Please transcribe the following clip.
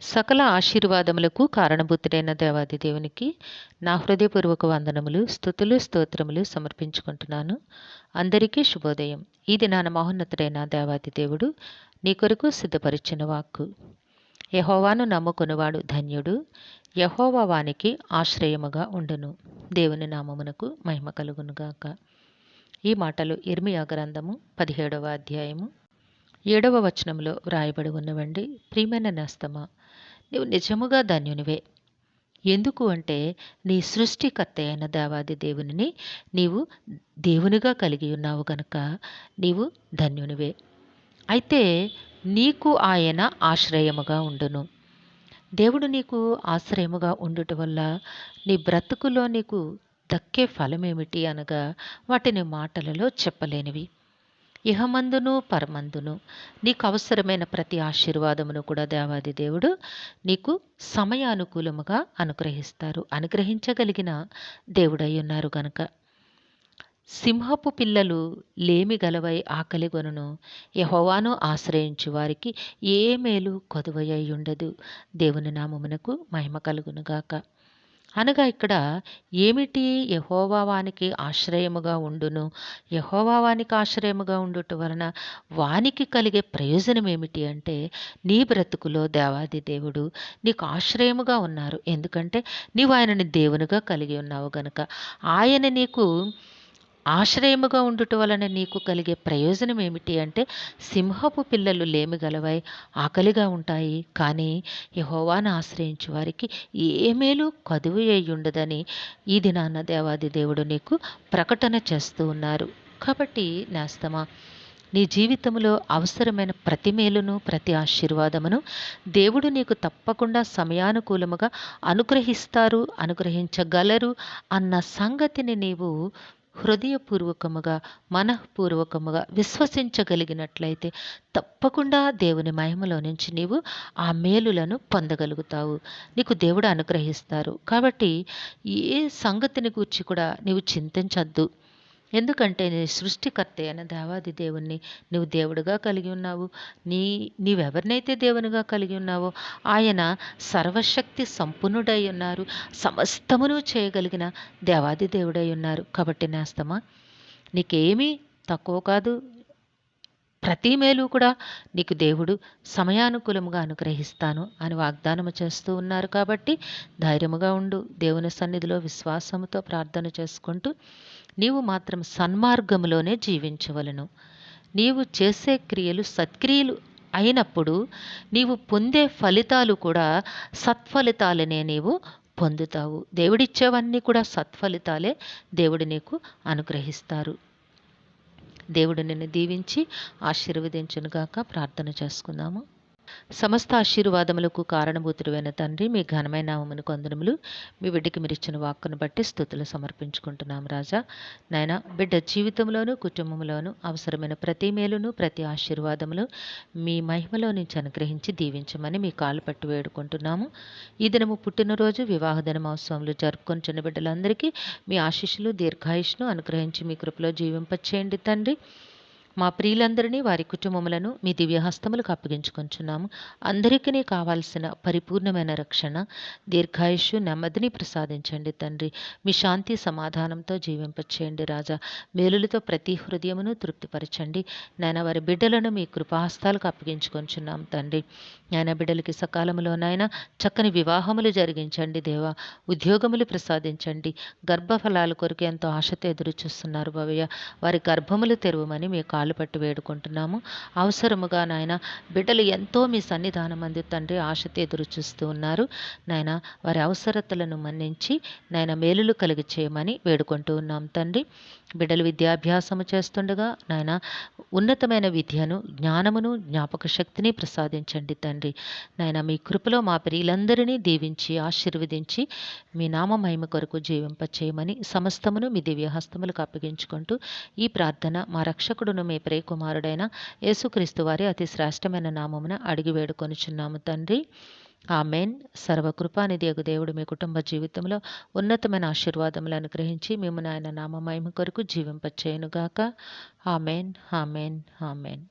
సకల ఆశీర్వాదములకు కారణభూతుడైన దేవాది దేవునికి నా హృదయపూర్వక వందనములు, స్తుతులు, స్తోత్రములు సమర్పించుకుంటున్నాను. అందరికీ శుభోదయం. ఈ దినాన మహోన్నతుడైన దేవాది దేవుడు నీ కొరకు సిద్ధపరిచిన వాక్కు. యెహోవాను నమ్ముకొనువాడు ధన్యుడు, యెహోవా వానికి ఆశ్రయముగా ఉండును. దేవుని నామమునకు మహిమ కలుగునుగాక. ఈ మాటలు ఇర్మియా గ్రంథము 17వ అధ్యాయము 7వ వచనంలో వ్రాయబడి ఉన్నవండి. ప్రియమైన నేస్తమా, నీవు నిజముగా ధన్యునివే. ఎందుకు అంటే నీ సృష్టికర్త అయిన దేవాది దేవునిని నీవు దేవునిగా కలిగి ఉన్నావు గనుక నీవు ధన్యునివే. అయితే నీకు ఆయన ఆశ్రయముగా ఉండును. దేవుడు నీకు ఆశ్రయముగా ఉండుట వల్ల నీ బ్రతుకులో నీకు దక్కే ఫలమేమిటి అనగా వాటిని మాటలలో చెప్పలేనివి. ఇహమందును పరమందును నీకు అవసరమైన ప్రతి ఆశీర్వాదమును కూడా దేవాది దేవుడు నీకు సమయానుకూలముగా అనుగ్రహించగలిగిన దేవుడై ఉన్నారు గనుక. సింహపు పిల్లలు లేమి గలవై ఆకలిగొనును, యెహోవాను ఆశ్రయించు వారికి ఏ మేలు కొదువయ్యి ఉండదు. దేవుని నామమునకు మహిమ కలుగునుగాక. అనగా ఇక్కడ ఏమిటి? యెహోవా వానికి ఆశ్రయముగా ఉండును. యెహోవా వానికి ఆశ్రయముగా ఉండుట వలన వానికి కలిగే ప్రయోజనం ఏమిటి అంటే, నీ బ్రతుకులో దేవాది దేవుడు నీకు ఆశ్రయముగా ఉన్నారు. ఎందుకంటే నీవు ఆయనని దేవునిగా కలిగి ఉన్నావు గనుక. ఆయన నీకు ఆశ్రయముగా ఉండుట వలన నీకు కలిగే ప్రయోజనం ఏమిటి అంటే, సింహపు పిల్లలు లేమి గలవై ఆకలిగా ఉంటాయి, కానీ యెహోవాను ఆశ్రయించు వారికి ఏ మేలు కదువు ఉండదని ఈ దినాన దేవాది దేవుడు నీకు ప్రకటన చేస్తూ ఉన్నారు. కాబట్టి నేస్తమా, నీ జీవితంలో అవసరమైన ప్రతి మేలును, ప్రతి ఆశీర్వాదమును దేవుడు నీకు తప్పకుండా సమయానుకూలముగా అనుగ్రహించగలరు అన్న సంగతిని నీవు హృదయపూర్వకముగా, మనఃపూర్వకముగా విశ్వసించగలిగినట్లయితే తప్పకుండా దేవుని మహిమలో నుంచి నీవు ఆ మేలులను పొందగలుగుతావు. నీకు దేవుడు అనుగ్రహిస్తారు. కాబట్టి ఏ సంగతిని గూర్చి కూడా నీవు చింతించద్దు. ఎందుకంటే నీ సృష్టికర్త అయిన దేవాది దేవుణ్ణి నువ్వు దేవుడిగా కలిగి ఉన్నావు. నీవెవరినైతే దేవునిగా కలిగి ఉన్నావో ఆయన సర్వశక్తి సంపన్నుడై ఉన్నారు. సమస్తమును చేయగలిగిన దేవాది దేవుడై ఉన్నారు. కాబట్టి నేస్తమా, నీకేమీ తక్కువ కాదు. ప్రతి మేలు కూడా నీకు దేవుడు సమయానుకూలముగా అనుగ్రహిస్తాను అని వాగ్దానము చేస్తూ ఉన్నారు. కాబట్టి ధైర్యముగా ఉండు. దేవుని సన్నిధిలో విశ్వాసముతో ప్రార్థన చేసుకుంటూ నీవు మాత్రం సన్మార్గములోనే జీవించవలను. నీవు చేసే క్రియలు సత్క్రియలు అయినప్పుడు నీవు పొందే ఫలితాలు కూడా సత్ఫలితాలనే నీవు పొందుతావు. దేవుడిచ్చేవన్నీ కూడా సత్ఫలితాలే దేవుడు నీకు అనుగ్రహిస్తారు. దేవుడు నిన్ను దీవించి ఆశీర్వదించునుగాక. ప్రార్థన చేసుకుందాము. సమస్త ఆశీర్వాదములకు కారణభూతుడైన తండ్రి, మీ ఘనమైన నామమునకు వందనములు. మీ బిడ్డకి మీరు ఇచ్చిన వాక్కును బట్టి స్తుతులు సమర్పించుకుంటున్నాం రాజా. నాయన, బిడ్డ జీవితంలోనూ కుటుంబంలోనూ అవసరమైన ప్రతి మేలును, ప్రతి ఆశీర్వాదములు మీ మహిమలో నుంచి అనుగ్రహించి దీవించమని మీ కాళ్ళు పట్టి వేడుకుంటున్నాము. ఈ దినము పుట్టినరోజు, వివాహ దినోత్సవములు జరుపుకొని చిన్న బిడ్డలందరికీ మీ ఆశీస్సులు, దీర్ఘాయుష్ను అనుగ్రహించి మీ కృపలో జీవింపచేయండి తండ్రి. మా ప్రియులందరినీ, వారి కుటుంబములను మీ దివ్యహస్తములకు అప్పగించుకొంచున్నాము. అందరికీ కావాల్సిన పరిపూర్ణమైన రక్షణ, దీర్ఘాయుష్షు, నెమ్మదిని ప్రసాదించండి తండ్రి. మీ శాంతి సమాధానంతో జీవింపచేయండి రాజా. మేలులతో ప్రతి హృదయమును తృప్తిపరచండి నాయన. వారి బిడ్డలను మీ కృపాహస్తాలకు అప్పగించుకొంచున్నాం తండ్రి. నాయన, బిడ్డలకి సకాలంలోనైనా చక్కని వివాహములు జరిగించండి దేవా. ఉద్యోగములు ప్రసాదించండి. గర్భఫలాల కొరకు ఎంతో ఆశతో ఎదురు చూస్తున్నారు బావయ్య. వారి గర్భములు తెరవమని మీ కాళ్ళు పట్టి వేడుకుంటున్నాము. అవసరముగా నాయన, బిడ్డలు ఎంతో మీ సన్నిధానం అందు తండ్రి ఆశతో ఎదురు చూస్తూ ఉన్నారు నాయన. వారి అవసరతలను మన్నించి నాయన మేలులు కలిగి చేయమని వేడుకుంటూ ఉన్నాం తండ్రి. బిడ్డలు విద్యాభ్యాసము చేస్తుండగా నాయన, ఉన్నతమైన విద్యను, జ్ఞానమును, జ్ఞాపక శక్తిని ప్రసాదించండి తండ్రి. నాయన, మీ కృపలో మా ప్రియులందరినీ దీవించి ఆశీర్వదించి మీ నామ మహిమ కొరకు జీవింపచేయమని సమస్తమును మీ దివ్యహస్తములకు అప్పగించుకుంటూ ఈ ప్రార్థన మా రక్షకుడును మీ ప్రియకుమారుడైన యేసుక్రీస్తు వారి అతి శ్రేష్టమైన నామమున అడిగి వేడుకొనుచున్నాము తండ్రి. ఆమెన్. సర్వకృపానిధియగు దేవుడు మీ కుటుంబ జీవితంలో ఉన్నతమైన ఆశీర్వాదములు అనుగ్రహించి మేము ఆయన నామ మహిమ కొరకు జీవింపచేయునుగాక. Amen, amen, amen.